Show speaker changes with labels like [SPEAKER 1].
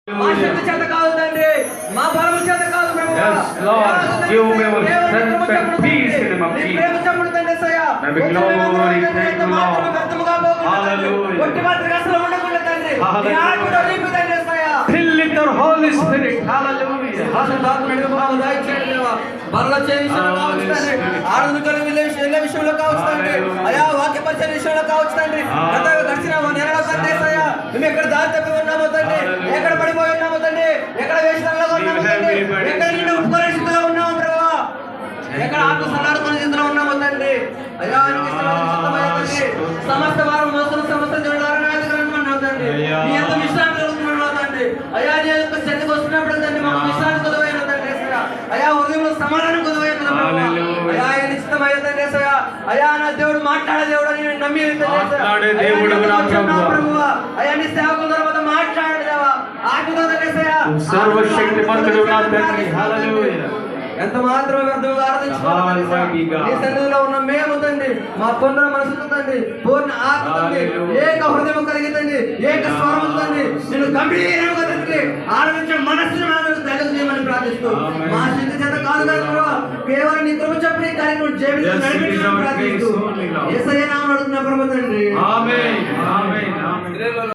[SPEAKER 1] మా శక్తి చేత కాదు తండ్రి, మా బలము చేత కాదు ప్రభు.
[SPEAKER 2] Yes, Lord, give me your strength and peace in the name of
[SPEAKER 1] నీ
[SPEAKER 2] Jesus.
[SPEAKER 1] ప్రేమ చప్పుడు తండ్రి యేసయ్యా.
[SPEAKER 2] May we glory, thank you, Lord.
[SPEAKER 1] వ్యర్థముగా పోకుండా తండ్రి.
[SPEAKER 2] Hallelujah.
[SPEAKER 1] ఒట్టి మాత్రమే అసలు ఉండకుండా తండ్రి. నీ ఆత్మతో నింపు తండ్రి యేసయ్యా.
[SPEAKER 2] Fill with your Holy Spirit. Hallelujah.
[SPEAKER 1] పరిశుద్ధాత్మ నింపుదల దయచేయండి దేవా. బలలో చేయ విషయంలో కావచ్చు తండ్రి, ఆరాధనలో వెళ్ళే విషయంలో కావచ్చు తండ్రి, అయా వాక్య పరిచయ విషయంలో కావచ్చు తండ్రి, గడిచిన నెలలో తండ్రి మేము ఎక్కడ దారి తప్పి ఉన్నామో తండ్రి, ఎక్కడ పడిపోయి ఉన్నామో తండ్రి, ఎక్కడ వేషాలలో ఉన్నామో తండ్రి, ఎక్కడ నిన్ను ఉప్పుకొని స్థితిలో ఉన్నామో ప్రభావ, ఎక్కడ ఆత్మ సలాడుకొని స్థితిలో ఉన్నామో తండ్రి. అయ్యా సమస్త వారం మోసం సమస్త జోడాలన్నావు తండ్రి, నీ ఎంత విశ్రాంతి కలుగుతున్నావు తండ్రి. అయ్యా నీ యొక్క శక్తికి వస్తున్నప్పుడు తండ్రి మాకు విశ్రాంతి కుదవైన తండ్రి. అయ్యా హృదయంలో సమాధానం కుదవైన అయ్యా నిశ్చితమైన తండ్రి. అయ్యా నా దేవుడు మాట్లాడే దేవుడు అని నమ్మి ప్రభు. అయ్యా నీ సేవకుల తర్వాత మాట్లాడే దేవా ఆత్మతో
[SPEAKER 2] సర్వశక్తిమంతుడు నా తండ్రి. హల్లెలూయా.
[SPEAKER 1] ఎంత మాత్రం వ్యర్థంగా ఆరాధించుకోవాలి. నీ సన్నిధిలో ఉన్న మేము తండ్రి, మా కొందర మనసుతో తండ్రి, పూర్ణ ఆత్మ తండ్రి, ఏక హృదయం కలిగి తండ్రి, ఏక స్వరం తండ్రి, నేను గంభీరంగా తండ్రి ఆరాధించే మనస్సును దయచేసి చేయమని ప్రార్థిస్తూ, మా శక్తి చేత కాదు కదా కేవలం నీ కృప చెప్పి నీ కార్యక్రమం జీవితం నడిపించమని ప్రార్థిస్తూ యేసయ్య నామమున అడుగుతున్నా ప్రభు తండ్రి.
[SPEAKER 2] ఆమేన్. ఆమేన్. ఆమేన్.